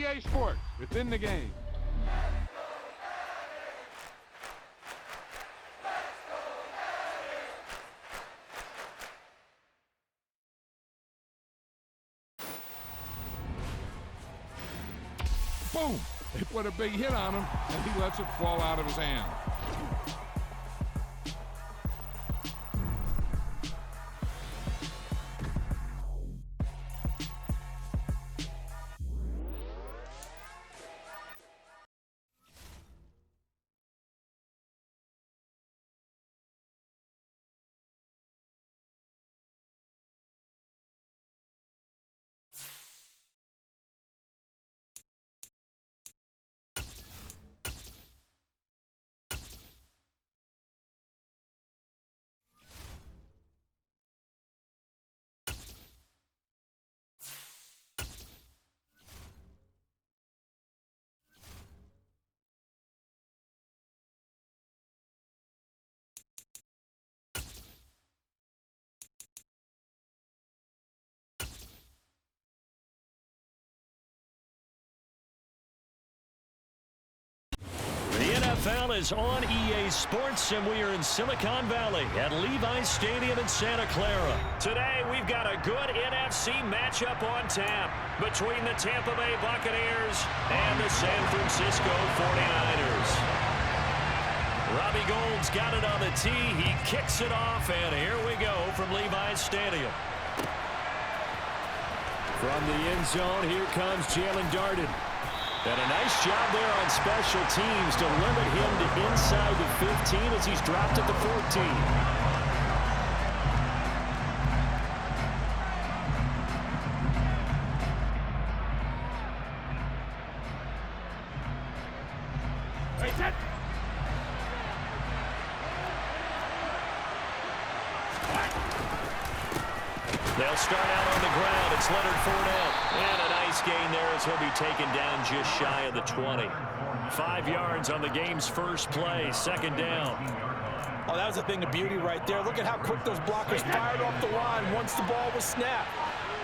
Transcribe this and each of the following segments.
EA Sports. It's in the game. Boom! They put a big hit on him, and he lets it fall out of his hand. The NFL is on EA Sports, and we are in Silicon Valley at Levi's Stadium in Santa Clara. Today, we've got a good NFC matchup on tap between the Tampa Bay Buccaneers and the San Francisco 49ers. Robbie Gould's got it on the tee. He kicks it off, and here we go from Levi's Stadium. From the end zone, here comes Jalen Darden. And a nice job there on special teams to limit him to inside the 15 as he's dropped at the 14. They'll start out on the ground. It's Leonard Fournette. And a nice gain there as he'll be taken down just shy of the 20. 5 yards on the game's first play. Second down. Oh, that was a thing of beauty right there. Look at how quick those blockers fired off the line once the ball was snapped.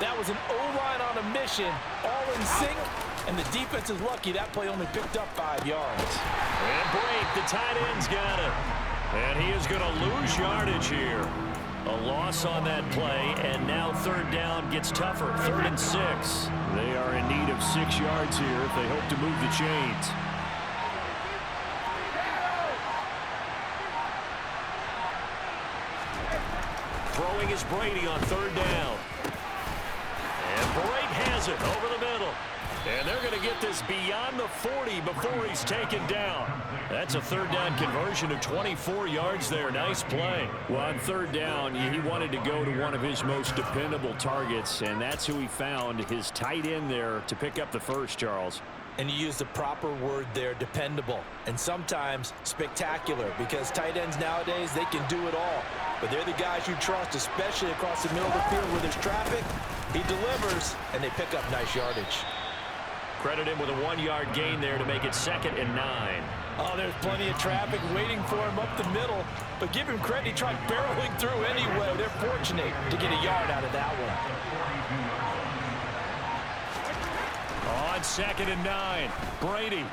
That was an O-line on a mission, all in sync, and the defense is lucky that play only picked up 5 yards. And break, the tight end's got it. And he is going to lose yardage here. A loss on that play, and now third down gets tougher. 3rd and 6. They are in need of 6 yards here if they hope to move the chains. Throwing is Brady on 3rd down. And Brady has it over the middle. And they're going to get this beyond the 40 before he's taken down. That's a 3rd down conversion of 24 yards there. Nice play. Well, on 3rd down, he wanted to go to one of his most dependable targets, and that's who he found, his tight end there, to pick up the first, Charles. And you used the proper word there, dependable, and sometimes spectacular, because tight ends nowadays, they can do it all. But they're the guys you trust, especially across the middle of the field where there's traffic. He delivers, and they pick up nice yardage. Credit him with a 1-yard gain there to make it 2nd and 9. Oh, there's plenty of traffic waiting for him up the middle. But give him credit, he tried barreling through anyway. They're fortunate to get a yard out of that one. On 2nd and 9, Brady.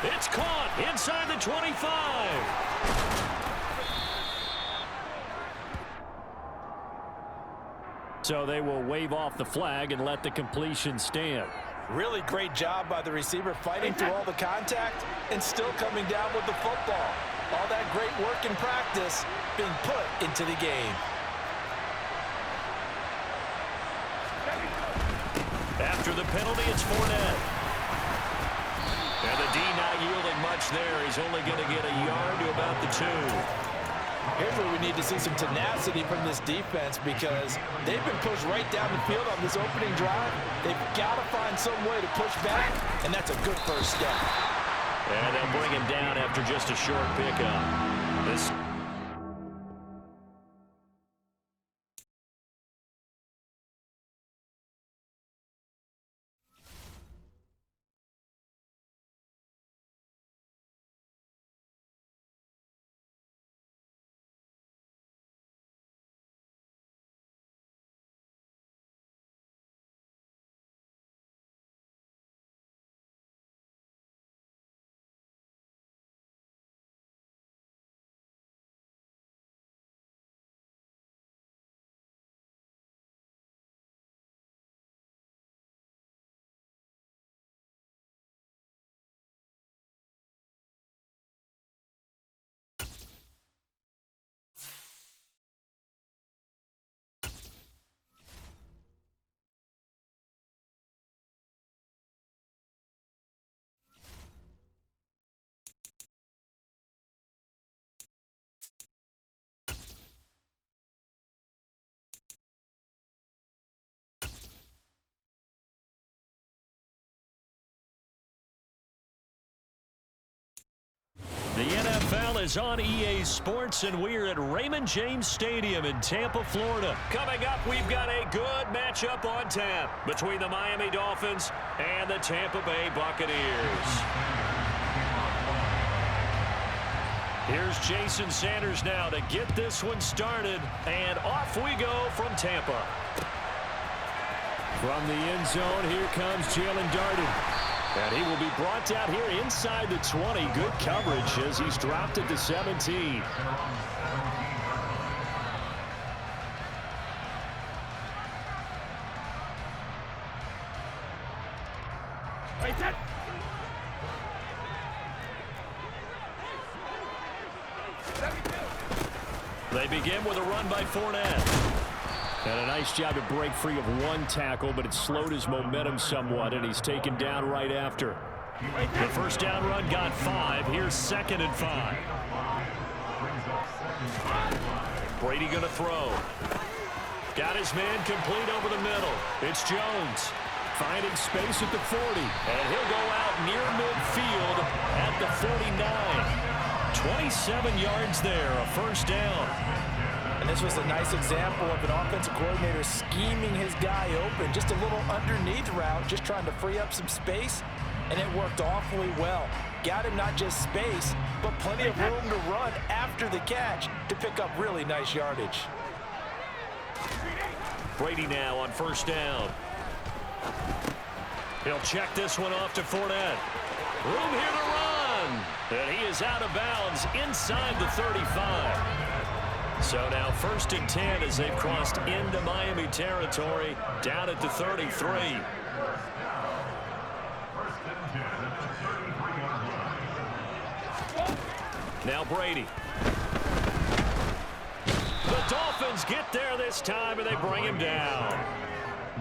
It's caught inside the 25. So they will wave off the flag and let the completion stand. Really great job by the receiver fighting through all the contact and still coming down with the football. All that great work in practice being put into the game. After the penalty, it's Fournette. And the D not yielding much there. He's only going to get a yard to about the 2. Here's where we need to see some tenacity from this defense, because they've been pushed right down the field on this opening drive. They've got to find some way to push back, and that's a good first step. And they'll bring him down after just a short pickup. This NFL is on EA Sports, and we're at Raymond James Stadium in Tampa, Florida. Coming up, we've got a good matchup on tap between the Miami Dolphins and the Tampa Bay Buccaneers. Here's Jason Sanders now to get this one started, and off we go from Tampa. From the end zone, here comes Jalen Darden. And he will be brought down here inside the 20. Good coverage as he's dropped at the 17. They begin with a run by Fournette. And a nice job to break free of one tackle, but it slowed his momentum somewhat, and he's taken down right after. The first down run got 5. Here's 2nd and 5. Brady going to throw. Got his man complete over the middle. It's Jones finding space at the 40. And he'll go out near midfield at the 49. 27 yards there, a first down. And this was a nice example of an offensive coordinator scheming his guy open. Just a little underneath route, just trying to free up some space, and it worked awfully well. Got him not just space, but plenty of room to run after the catch to pick up really nice yardage. Brady now on first down. He'll check this one off to Fournette. Room here to run. And he is out of bounds inside the 35. So now 1st and 10 as they've crossed into Miami territory down at the 33. Now Brady. The Dolphins get there this time and they bring him down.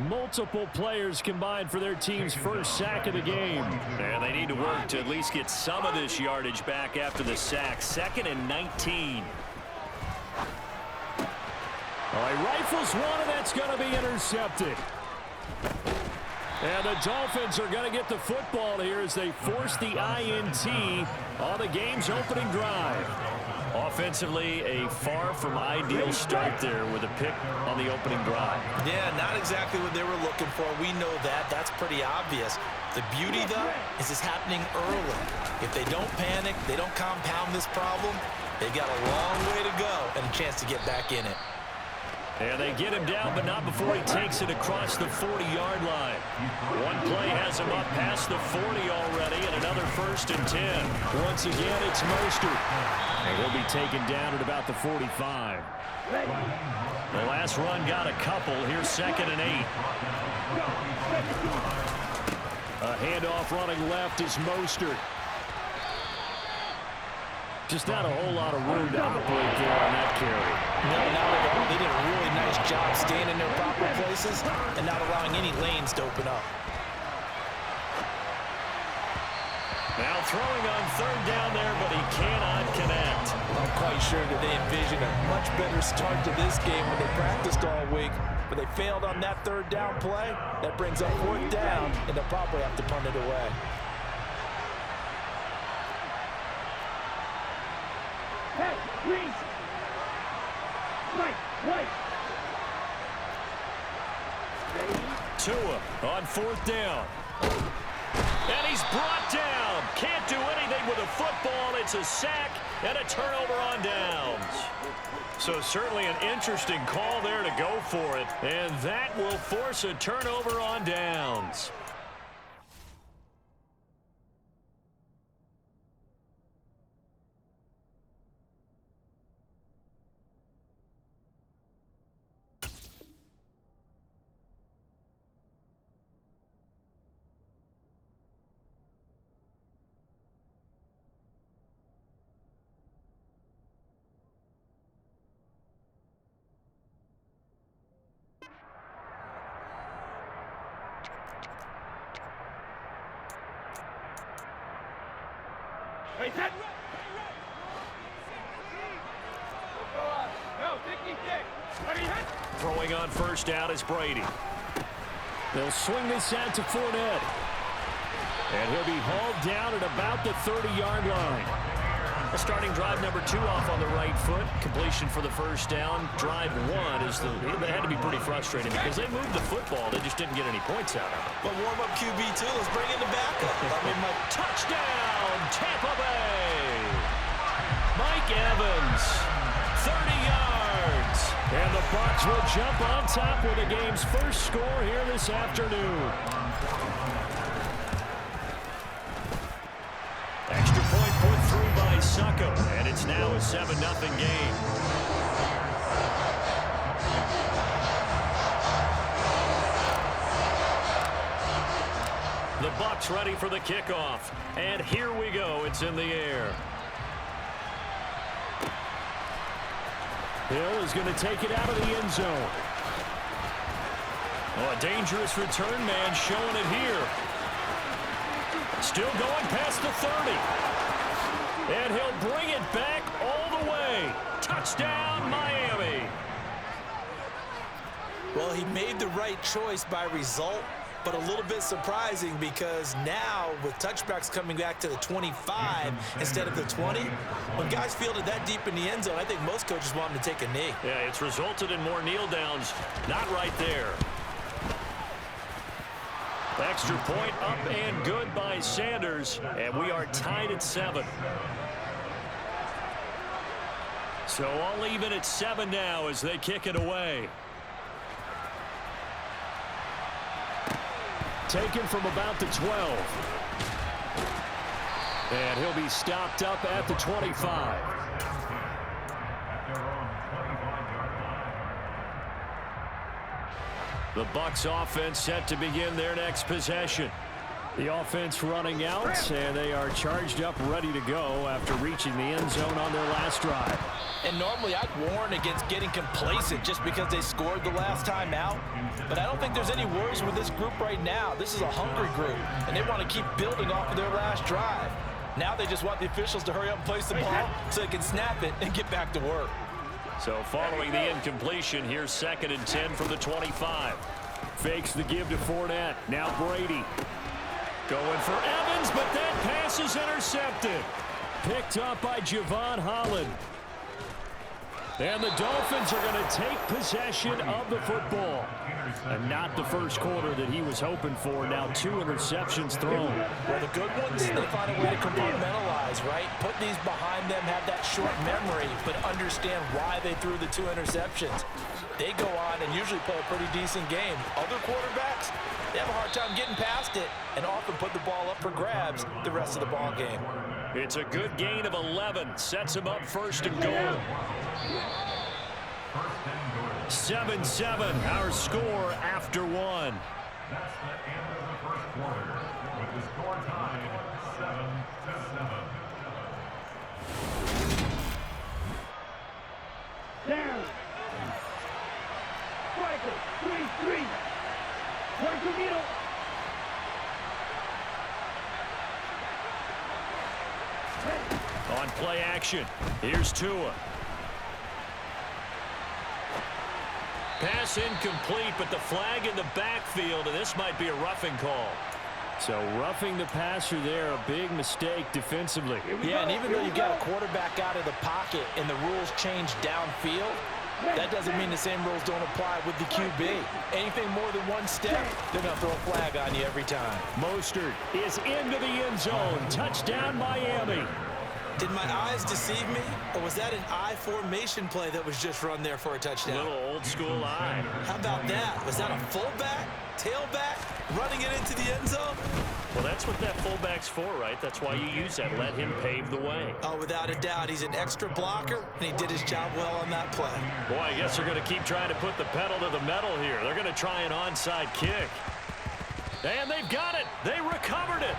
Multiple players combined for their team's first sack of the game. And they need to work to at least get some of this yardage back after the sack. 2nd and 19. All right, rifles one, and that's going to be intercepted. And the Dolphins are going to get the football here as they force the INT on the game's opening drive. Offensively, a far from ideal start there with a pick on the opening drive. Yeah, not exactly what they were looking for. We know that. That's pretty obvious. The beauty, though, is it's happening early. If they don't panic, they don't compound this problem, they've got a long way to go and a chance to get back in it. And they get him down, but not before he takes it across the 40-yard line. One play has him up past the 40 already, and another 1st and 10. Once again, it's Mostert. And he'll be taken down at about the 45. The last run got a couple. Here's 2nd and 8. A handoff running left is Mostert. Just not a whole lot of room to operate there on that carry. No, not at all. They did a really nice job staying in their proper places and not allowing any lanes to open up. Now throwing on 3rd down there, but he cannot connect. I'm quite sure that they envisioned a much better start to this game when they practiced all week, but they failed on that 3rd down play. That brings up 4th down, and they'll probably have to punt it away. Tua on 4th down. And he's brought down. Can't do anything with a football. It's a sack and a turnover on downs. So certainly an interesting call there to go for it. And that will force a turnover on downs. Throwing on 1st down is Brady. They'll swing this out to Fournette. And he'll be hauled down at about the 30-yard line. Starting drive number 2 off on the right foot. Completion for the first down. Drive 1 is they had to be pretty frustrating because they moved the football. They just didn't get any points out of it. But warm-up QB2, let's bring in the backup. Touchdown, Tampa Bay. Mike Evans, 30 yards. And the Bucs will jump on top with the game's first score here this afternoon. Extra point put through by Succo, and it's now a 7-0 game. The Bucs ready for the kickoff, and here we go. It's in the air. Hill is going to take it out of the end zone. Oh, a dangerous return man showing it here. Still going past the 30. And he'll bring it back all the way. Touchdown, Miami. Well, he made the right choice by result, but a little bit surprising because now with touchbacks coming back to the 25 instead of the 20, when guys fielded that deep in the end zone, I think most coaches want them to take a knee. Yeah, it's resulted in more kneel downs. Not right there. Extra point up and good by Sanders, and we are tied at 7. So all even at 7 now as they kick it away. Taken from about the 12. And he'll be stopped up at the 25. The Bucs offense set to begin their next possession. The offense running out, and they are charged up, ready to go after reaching the end zone on their last drive. And normally I'd warn against getting complacent just because they scored the last time out. But I don't think there's any worries with this group right now. This is a hungry group, and they want to keep building off of their last drive. Now they just want the officials to hurry up and place the ball so they can snap it and get back to work. So following the incompletion, here's 2nd and 10 from the 25. Fakes the give to Fournette. Now Brady. Going for Evans, but that pass is intercepted. Picked up by Javon Holland. And the Dolphins are going to take possession of the football. And not the first quarter that he was hoping for. Now 2 interceptions thrown. Well, the good ones, they find a way to compartmentalize, right? Put these behind them, have that short memory, but understand why they threw the 2 interceptions. They go on and usually play a pretty decent game. Other quarterbacks, they have a hard time getting past it and often put the ball up for grabs the rest of the ball game. It's a good gain of 11. Sets him up 1st and goal. 7-7, our score after 1. That's the end of the first quarter, with the score tied 7-7. Down. Striker, 3-3. Puerto Rico. On play action, here's Tua. Pass incomplete, but the flag in the backfield, and this might be a roughing call. So roughing the passer there, a big mistake defensively. Yeah, and even though you got a quarterback out of the pocket and the rules change downfield, that doesn't mean the same rules don't apply with the QB. Anything more than one step, they're going to throw a flag on you every time. Mostert is into the end zone. Touchdown, Miami. Did my eyes deceive me, or was that an I formation play that was just run there for a touchdown? Little old school eye. How about that? Was that a fullback, tailback, running it into the end zone? Well, that's what that fullback's for, right? That's why you use that. Let him pave the way. Oh, without a doubt. He's an extra blocker, and he did his job well on that play. Boy, I guess they're going to keep trying to put the pedal to the metal here. They're going to try an onside kick. And they've got it. They recovered it.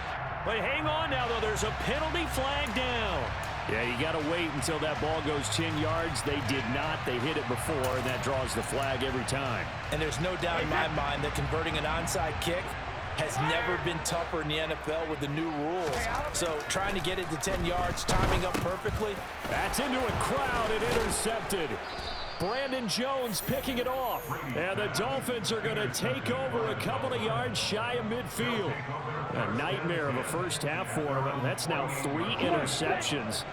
But hang on now, though. There's a penalty flag down. Yeah, you got to wait until that ball goes 10 yards. They did not. They hit it before, and that draws the flag every time. And there's no doubt in my mind that converting an onside kick has never been tougher in the NFL with the new rules. So trying to get it to 10 yards, timing up perfectly. That's into a crowd and intercepted. Brandon Jones picking it off. And the Dolphins are going to take over a couple of yards shy of midfield. A nightmare of a first half for them. That's now 3 interceptions.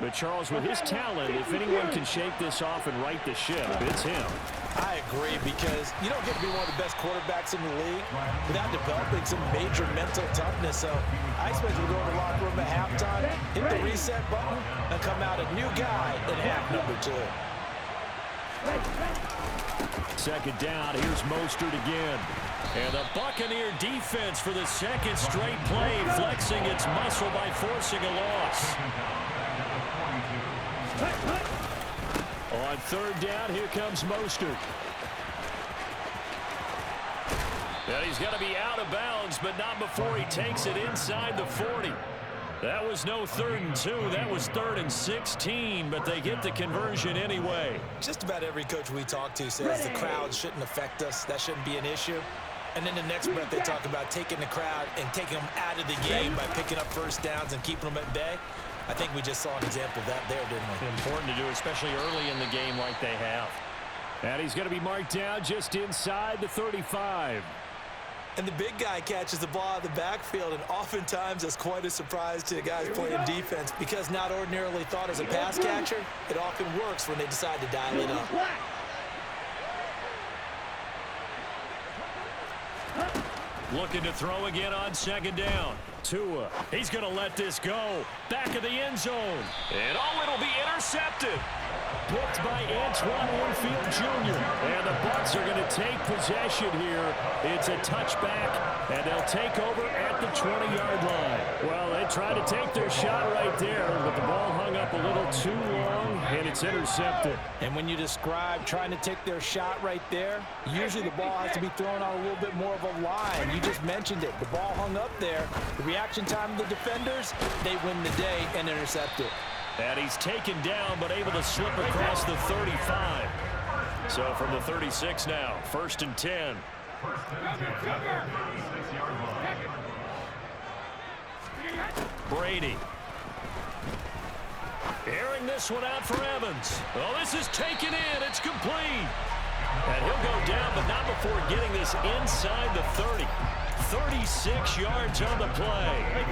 But, Charles, with his talent, if anyone can shake this off and right the ship, it's him. I agree, because you don't get to be one of the best quarterbacks in the league without developing some major mental toughness. So I expect him to go in the locker room at halftime, hit the reset button, and come out a new guy in half number 2. Second down, here's Mostert again. And the Buccaneer defense for the second straight play, flexing its muscle by forcing a loss. On third down, here comes Mostert. And he's got to be out of bounds, but not before he takes it inside the 40. That was no 3rd and 2. That was 3rd and 16, but they get the conversion anyway. Just about every coach we talk to says the crowd shouldn't affect us. That shouldn't be an issue. And then the next breath they talk about taking the crowd and taking them out of the game by picking up first downs and keeping them at bay. I think we just saw an example of that there, didn't we? Important to do, especially early in the game like they have. And he's going to be marked down just inside the 35. And the big guy catches the ball out of the backfield, and oftentimes it's quite a surprise to the guys playing defense, because not ordinarily thought as a pass catcher, it often works when they decide to dial it up. Looking to throw again on second down. Tua, he's going to let this go. Back of the end zone. And it'll be intercepted. Picked by Antoine Winfield Jr. And the Bucs are going to take possession here. It's a touchback, and they'll take over at the 20-yard line. Well, they tried to take their shot right there, but the ball hung up a little too long, and it's intercepted. And when you describe trying to take their shot right there, usually the ball has to be thrown on a little bit more of a line. You just mentioned it. The ball hung up there. The reaction time of the defenders, they win the day and intercept it. And he's taken down, but able to slip across the 35. So from the 36 now, 1st and 10. Brady. Airing this one out for Evans. Oh, this is taken in. It's complete. And he'll go down, but not before getting this inside the 30. 36 yards on the play.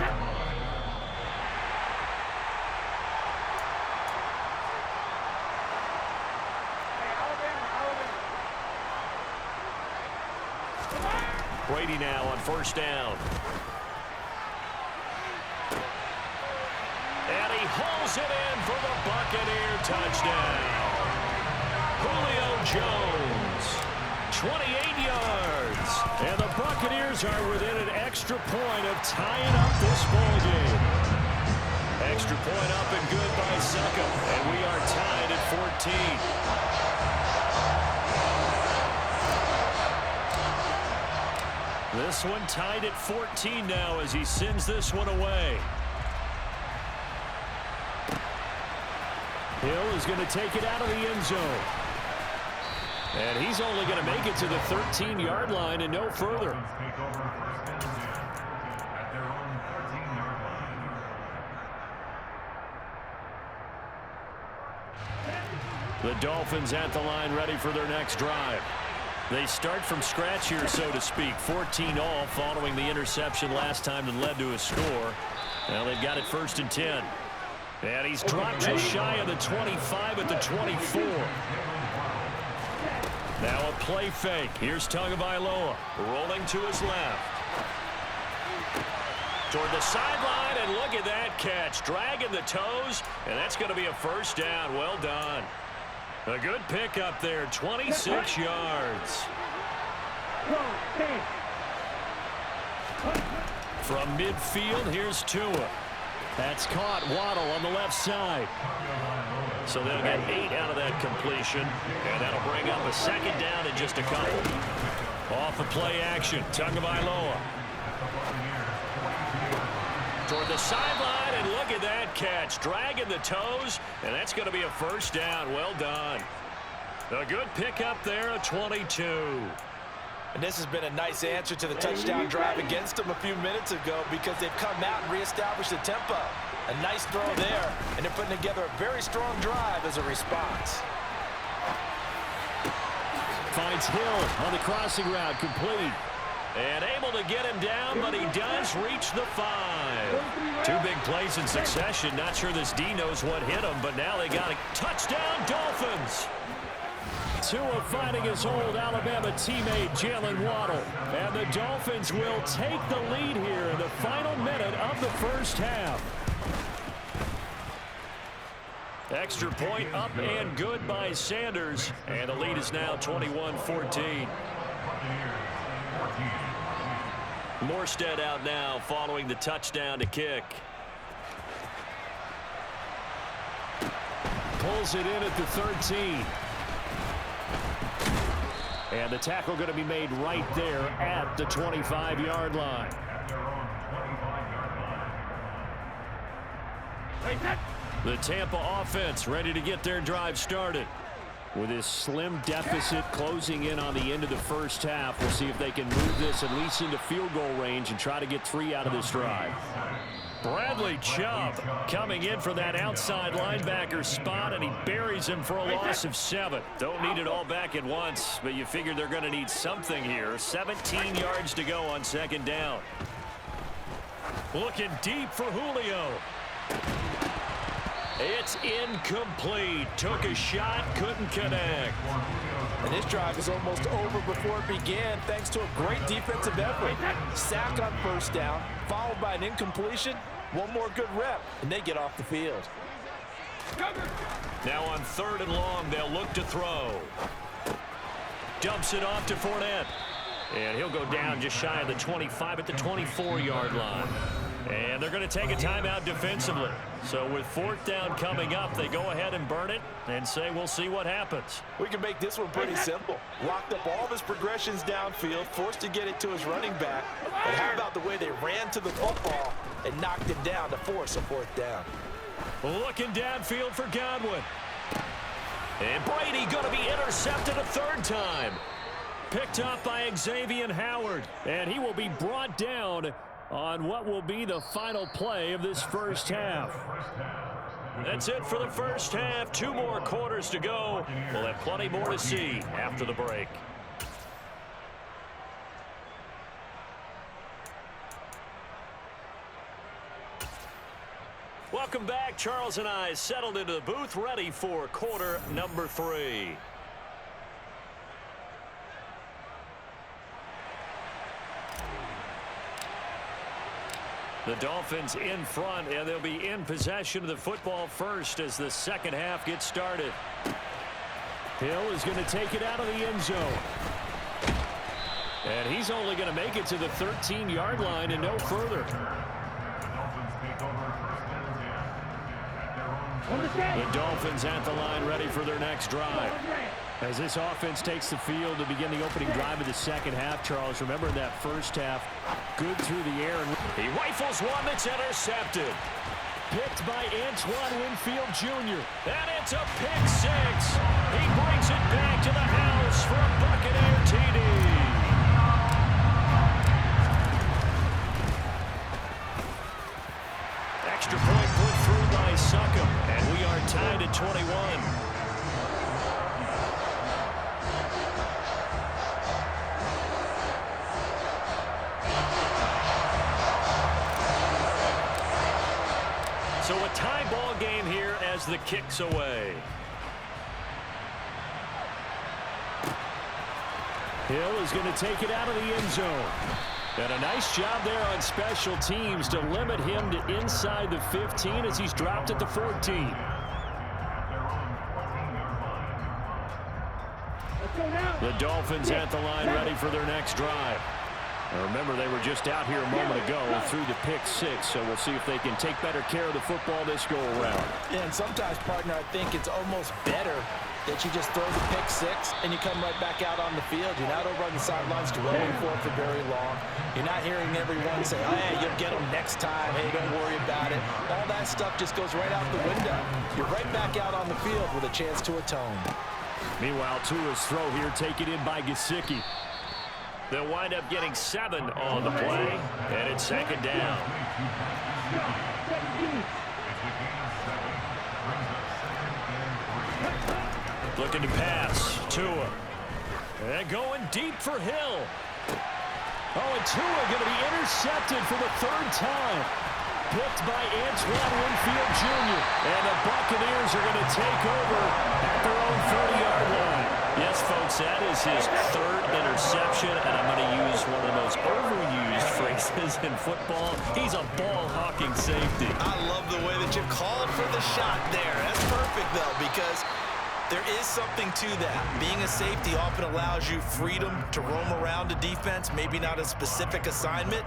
Brady now on 1st down. And he hauls it in for the Buccaneer touchdown. Julio Jones, 28 yards. And the Buccaneers are within an extra point of tying up this ball game. Extra point up and good by Succa. And we are tied at 14. This one tied at 14 now as he sends this one away. Hill is going to take it out of the end zone. And he's only going to make it to the 13-yard line and no further. The Dolphins at the line ready for their next drive. They start from scratch here, so to speak. 14-all following the interception last time that led to a score. Now they've got it 1st and 10. And he's dropped just shy of the 25 at the 24. Now a play fake. Here's Tagovailoa rolling to his left. Toward the sideline, and look at that catch. Dragging the toes, and that's going to be a 1st down. Well done. A good pickup there, 26 yards. From midfield, here's Tua. That's caught. Waddle on the left side. So they'll get 8 out of that completion, and that'll bring up a 2nd down in just a couple. Off the play action, Tagovailoa. Toward the sideline, and look at that catch. Dragging the toes, and that's going to be a 1st down. Well done. A good pickup there, a 22. And this has been a nice answer to the touchdown drive against them a few minutes ago, because they've come out and reestablished the tempo. A nice throw there, and they're putting together a very strong drive as a response. Finds Hill on the crossing route, complete. And able to get him down, but he does reach the 5. 2 big plays in succession. Not sure this D knows what hit him, but now they got a touchdown, Dolphins. Tua finding his old Alabama teammate Jalen Waddle. And the Dolphins will take the lead here in the final minute of the first half. Extra point up and good by Sanders. And the lead is now 21-14. Morstead out now following the touchdown to kick. Pulls it in at the 13. And the tackle going to be made right there at the 25-yard line. The Tampa offense ready to get their drive started. With this slim deficit closing in on the end of the first half, we'll see if they can move this at least into field goal range and try to get 3 out of this drive. Bradley Chubb coming in for that outside linebacker spot, and he buries him for a loss of 7. Don't need it all back at once, but you figure they're going to need something here. 17 yards to go on second down. Looking deep for Julio. It's incomplete. Took a shot, couldn't connect. And this drive is almost over before it began thanks to a great defensive effort. Sack on first down, followed by an incompletion. One more good rep, and they get off the field. Now on 3rd and long, they'll look to throw. Dumps it off to Fournette. And he'll go down just shy of the 25 at the 24-yard line. And they're going to take a timeout defensively. So with 4th down coming up, they go ahead and burn it and say we'll see what happens. We can make this one pretty simple. Locked up all of his progressions downfield, forced to get it to his running back. But how about the way they ran to the football and knocked him down to force a 4th down? Looking downfield for Godwin. And Brady going to be intercepted a 3rd time. Picked up by Xavier Howard. And he will be brought down on what will be the final play of this first half. That's it for the first half. 2 more quarters to go. We'll have plenty more to see after the break. Welcome back. Charles and I settled into the booth, ready for quarter number 3. The Dolphins in front, and they'll be in possession of the football first as the second half gets started. Hill is going to take it out of the end zone. And he's only going to make it to the 13-yard line and no further. The Dolphins at the line ready for their next drive. As this offense takes the field to begin the opening drive of the second half, Charles, remember in that first half, good through the air. And he rifles one that's intercepted. Picked by Antoine Winfield Jr. And it's a pick 6. He brings it back to the house for a Buccaneer TD. Extra point put through by Succop, and we are tied at 21. So a tie ball game here as the kick's away. Hill is going to take it out of the end zone. And a nice job there on special teams to limit him to inside the 15 as he's dropped at the 14. The Dolphins at the line ready for their next drive. Now remember, they were just out here a moment ago through the pick 6, so we'll see if they can take better care of the football this go around. Yeah, and sometimes, partner, I think it's almost better that you just throw the pick 6 and you come right back out on the field. You're not over on the sidelines dwelling for it for very long. You're not hearing everyone say, oh, hey, you'll get them next time. Hey, don't worry about it. All that stuff just goes right out the window. You're right back out on the field with a chance to atone. Meanwhile, Tua's throw here taken in by Gesicki. They'll wind up getting 7 on the play, and it's second down. Looking to pass, Tua. And going deep for Hill. Oh, and Tua going to be intercepted for the third time. Picked by Antoine Winfield Jr. And the Buccaneers are going to take over at their own 30-yard line. Yes, folks, that is his third interception, and I'm going to use one of the most overused phrases in football. He's a ball-hawking safety. I love the way that you called for the shot there. That's perfect, though, because there is something to that. Being a safety often allows you freedom to roam around a defense, maybe not a specific assignment.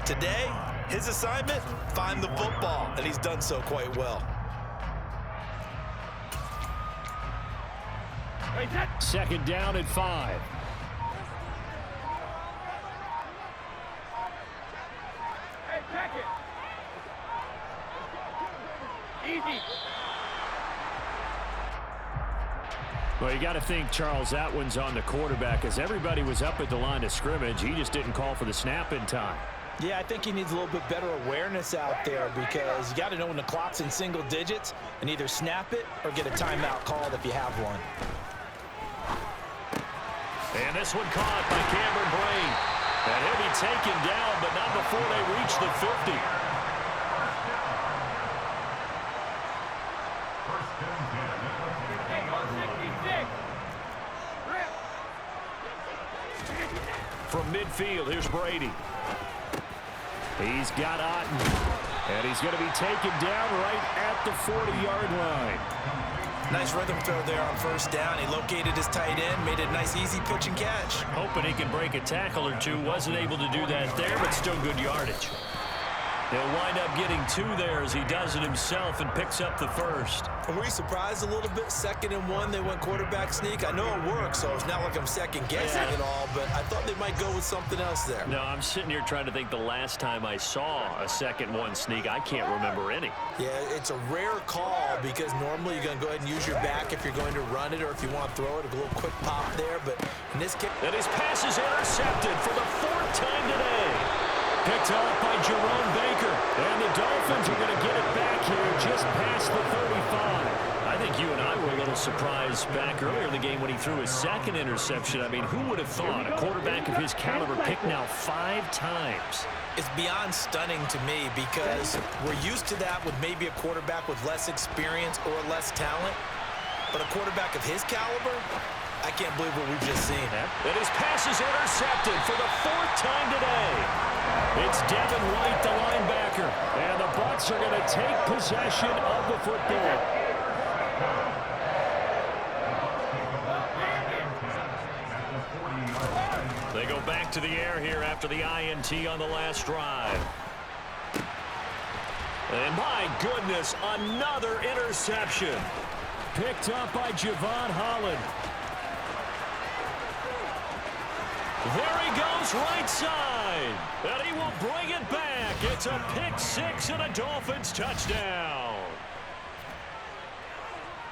Today, his assignment, find the football, and he's done so quite well. Second down and 5. Hey, pack it. Easy. Well, you got to think, Charles, that one's on the quarterback, as everybody was up at the line of scrimmage. He just didn't call for the snap in time. Yeah, I think he needs a little bit better awareness out there, because you got to know when the clock's in single digits and either snap it or get a timeout called if you have one. And this one caught by Cameron Brady. And he'll be taken down, but not before they reach the 50. From midfield, here's Brady. He's got Otten. And he's going to be taken down right at the 40-yard line. Nice rhythm throw there on first down. He located his tight end, made it a nice, easy pitch and catch. Hoping he can break a tackle or two. Wasn't able to do that there, but still good yardage. He'll wind up getting 2 there as he does it himself and picks up the first. Were you surprised a little bit? 2nd and 1, they went quarterback sneak. I know it works, so it's not like I'm second-guessing it all, but I thought they might go with something else there. No, I'm sitting here trying to think the last time I saw a 2nd 1 sneak. I can't remember any. Yeah, it's a rare call, because normally you're going to go ahead and use your back if you're going to run it, or if you want to throw it, a little quick pop there, but in this case... And his pass is intercepted for the 4th time today. Picked up by Jerome Baker. And the Dolphins are going to get it back here just past the 35. I think you and I were a little surprised back earlier in the game when he threw his 2nd interception. I mean, who would have thought a quarterback of his caliber picked now 5 times? It's beyond stunning to me, because we're used to that with maybe a quarterback with less experience or less talent. But a quarterback of his caliber, I can't believe what we've just seen. And his pass is intercepted for the 4th time today. It's Devin White, the linebacker. And the Bucs are going to take possession of the football. They go back to the air here after the INT on the last drive. And my goodness, another interception. Picked up by Javon Holland. There he goes, right side. And he will bring it back. It's a pick 6 and a Dolphins touchdown.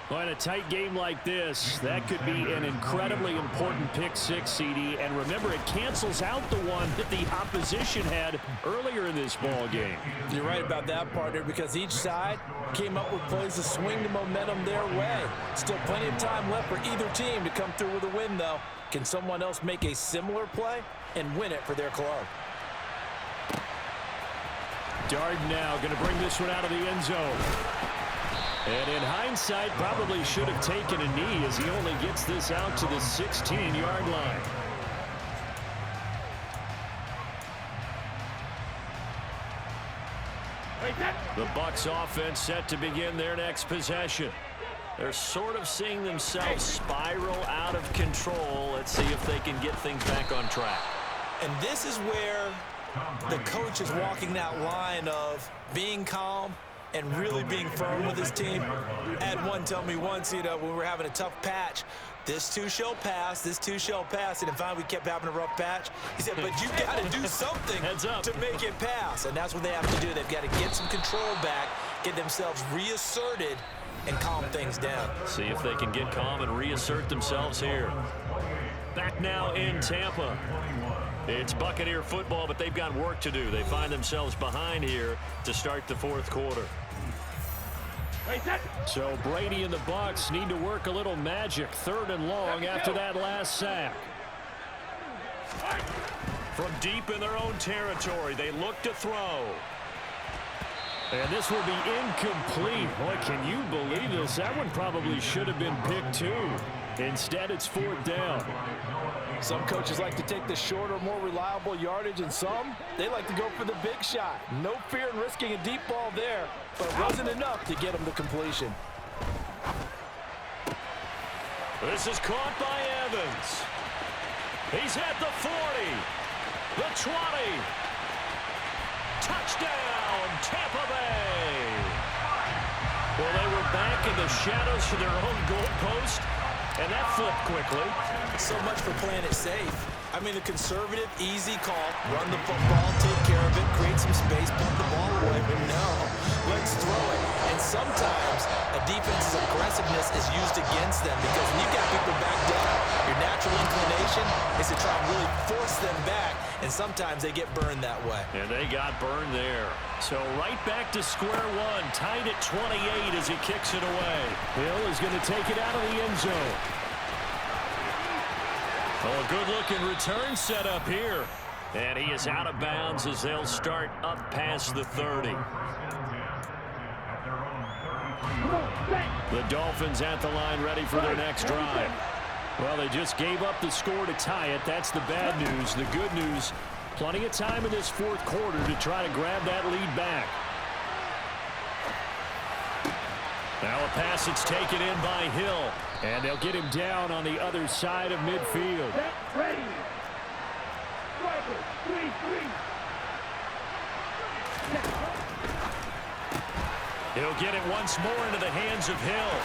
Well, in a tight game like this, that could be an incredibly important pick 6, CD. And remember, it cancels out the one that the opposition had earlier in this ball game. You're right about that, partner, because each side came up with plays to swing the momentum their way. Still plenty of time left for either team to come through with a win, though. Can someone else make a similar play and win it for their club? Darden now going to bring this one out of the end zone. And in hindsight, probably should have taken a knee, as he only gets this out to the 16-yard line. The Bucs offense set to begin their next possession. They're sort of seeing themselves spiral out of control. Let's see if they can get things back on track. And this is where the coach is walking that line of being calm and really being firm with his team. I had one tell me once, when we were having a tough patch, this too shall pass, this too shall pass. And finally we kept having a rough patch. He said, but you got to do something to make it pass. And that's what they have to do. They've got to get some control back, get themselves reasserted, and calm things down. See if they can get calm and reassert themselves here. Back now in Tampa. It's Buccaneer football, but they've got work to do. They find themselves behind here to start the 4th quarter. So Brady and the Bucs need to work a little magic. 3rd and long after that last sack. From deep in their own territory, they look to throw. And this will be incomplete. Boy, can you believe this? That one probably should have been picked too. Instead, it's 4th down. Some coaches like to take the shorter, more reliable yardage, and some, they like to go for the big shot. No fear in risking a deep ball there, but it wasn't enough to get them to completion. This is caught by Evans. He's at the 40, the 20. Touchdown, Tampa Bay. Well, they were back in the shadows for their own goalpost, and that flipped quickly. So much for playing it safe. I mean, the conservative, easy call, run the football, take care of it, create some space, pump the ball away, but no, let's throw it. And sometimes a defense's aggressiveness is used against them because when you've got people backed up, your natural inclination is to try and really force them back, and sometimes they get burned that way. And they got burned there. So right back to square one, tied at 28 as he kicks it away. Hill is going to take it out of the end zone. Oh, a good-looking return set up here. And he is out of bounds as they'll start up past the 30. The Dolphins at the line ready for their next drive. Well, they just gave up the score to tie it. That's the bad news. The good news, plenty of time in this 4th quarter to try to grab that lead back. Now a pass that's taken in by Hill. And they'll get him down on the other side of midfield. Brady. Striker, 3-3. He'll get it once more into the hands of Hill.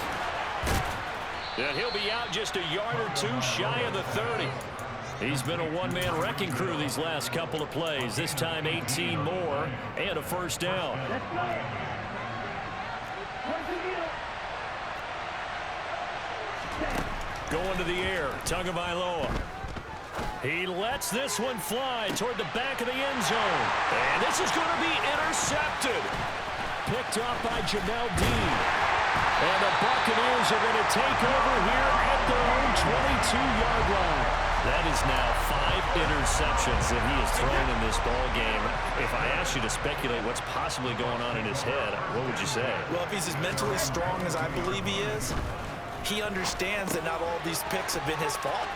And he'll be out just a yard or two shy of the 30. He's been a one-man wrecking crew these last couple of plays. This time 18 more and a first down. Let's go. Going to the air, Tagovailoa. He lets this one fly toward the back of the end zone. And this is going to be intercepted. Picked off by Jamel Dean. And the Buccaneers are going to take over here at their own 22-yard line. That is now 5 interceptions that he has thrown in this ball game. If I asked you to speculate what's possibly going on in his head, what would you say? Well, if he's as mentally strong as I believe he is, he understands that not all these picks have been his fault.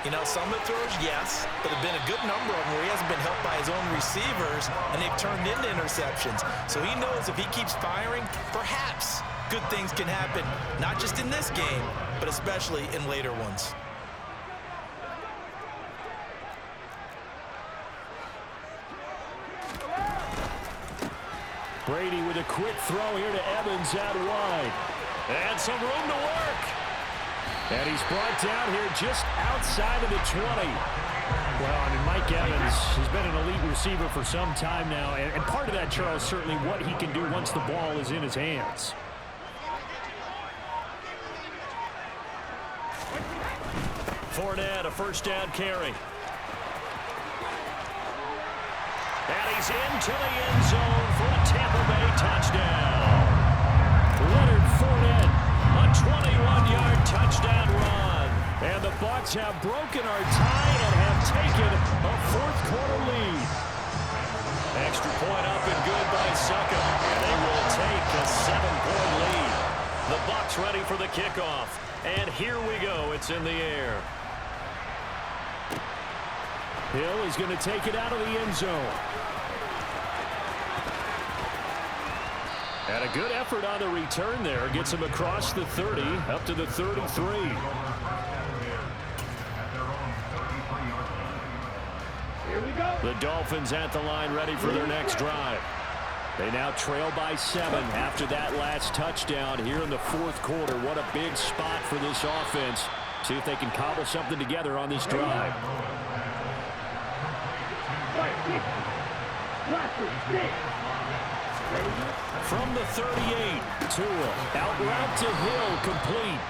You know, some of the throws, yes, but there have been a good number of them where he hasn't been helped by his own receivers, and they've turned into interceptions. So he knows if he keeps firing, perhaps good things can happen, not just in this game, but especially in later ones. Brady with a quick throw here to Evans out wide. And some room to work. And he's brought down here just outside of the 20. Well, I mean, Mike Evans has been an elite receiver for some time now. And part of that, Charles, certainly what he can do once the ball is in his hands. Fournette, a first down carry. And he's into the end zone for a Tampa Bay touchdown. Leonard Fournette, a 21-yard touchdown run. And the Bucs have broken our tie and have taken a 4th quarter lead. Extra point up and good by Succa. And they will take a 7-point lead. The Bucs ready for the kickoff. And here we go. It's in the air. Hill is going to take it out of the end zone. And a good effort on the return there. Gets him across the 30, up to the 33. Here we go. The Dolphins at the line ready for their next drive. They now trail by 7 after that last touchdown here in the 4th quarter. What a big spot for this offense. See if they can cobble something together on this drive. From the 38, Tua out route to Hill, complete.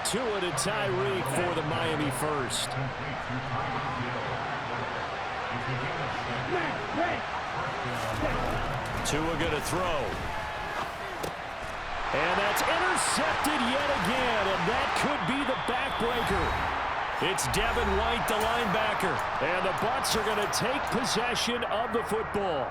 Tua to Tyreek for the Miami first. Tua going to throw. And that's intercepted yet again, and that could be the backbreaker. It's Devin White, the linebacker. And the Bucs are going to take possession of the football.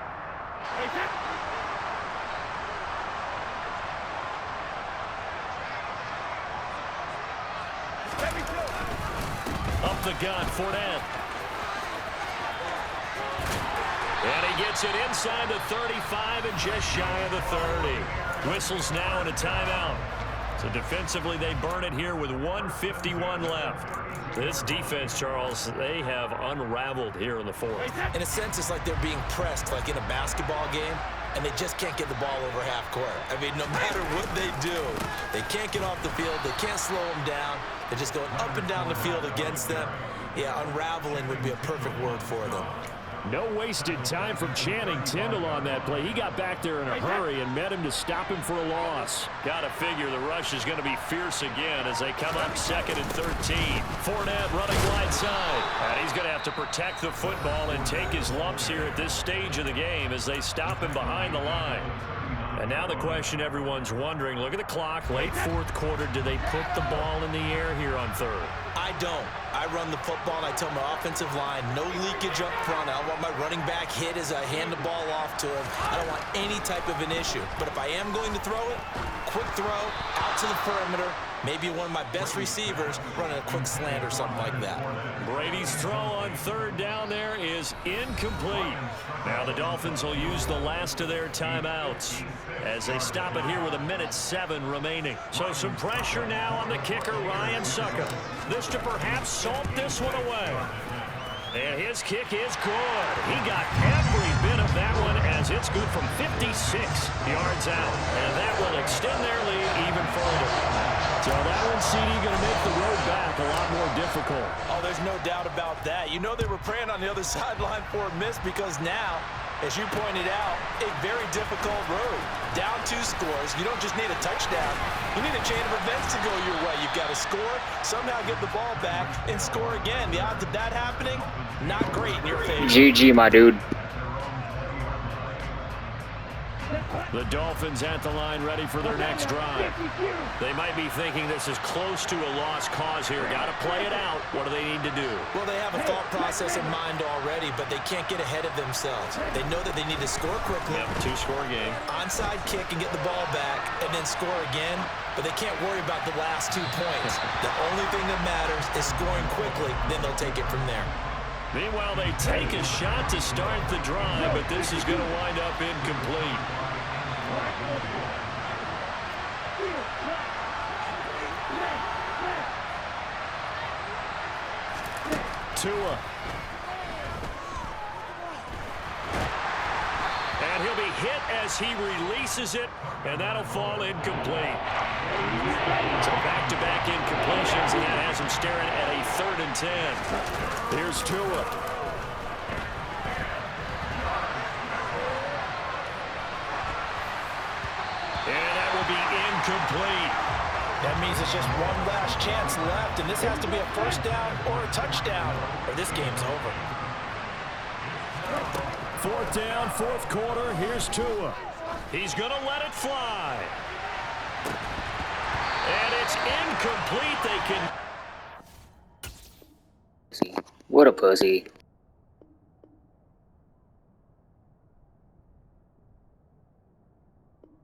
Up the gun, Fournette. And he gets it inside the 35 and just shy of the 30. Whistles now and a timeout. So defensively, they burn it here with 1:51 left. This defense, Charles, they have unraveled here in the fourth. In a sense, it's like they're being pressed like in a basketball game, and they just can't get the ball over half court. I mean, no matter what they do, they can't get off the field. They can't slow them down. They're just going up and down the field against them. Yeah, unraveling would be a perfect word for them. No wasted time from Channing Tindall on that play. He got back there in a hurry and met him to stop him for a loss. Got to figure the rush is going to be fierce again as they come up 2nd and 13. Fournette running wide side. And he's going to have to protect the football and take his lumps here at this stage of the game as they stop him behind the line. And now the question everyone's wondering, look at the clock, late fourth quarter, do they put the ball in the air here on third? I don't. I run the football, and I tell my offensive line, no leakage up front. I don't want my running back hit as I hand the ball off to him. I don't want any type of an issue. But if I am going to throw it, quick throw, out to the perimeter, maybe one of my best receivers running a quick slant or something like that. Brady's throw on third down there is incomplete. Now the Dolphins will use the last of their timeouts as they stop it here with 1:07 remaining. So some pressure now on the kicker, Ryan Succop. This to perhaps salt this one away. And his kick is good. He got every bit of that one as it's good from 56 yards out. And that will extend their lead even further. So that one, CD, going to make the road back a lot more difficult. Oh, there's no doubt about that. You know they were praying on the other sideline for a miss because now, as you pointed out, a very difficult road. Down 2 scores. You don't just need a touchdown. You need a chain of events to go your way. You've got to score, somehow get the ball back, and score again. The odds of that happening, not great in your favor. GG, my dude. The Dolphins at the line ready for their next drive. They might be thinking this is close to a lost cause here. Got to play it out. What do they need to do? Well, they have a thought process in mind already, but they can't get ahead of themselves. They know that they need to score quickly. Yep, 2-score game. Onside kick and get the ball back and then score again, but they can't worry about the last 2 points. The only thing that matters is scoring quickly, then they'll take it from there. Meanwhile, they take a shot to start the drive, but this is going to wind up incomplete. Tua. And he'll be hit as he releases it, and that'll fall incomplete. So back-to-back incompletions, and that has him staring at a 3rd and 10. Here's Tua. And that will be incomplete. That means it's just one last chance left, and this has to be a first down or a touchdown, or this game's over. 4th down, 4th quarter. Here's Tua. He's going to let it fly. And it's incomplete. They can... What a pussy.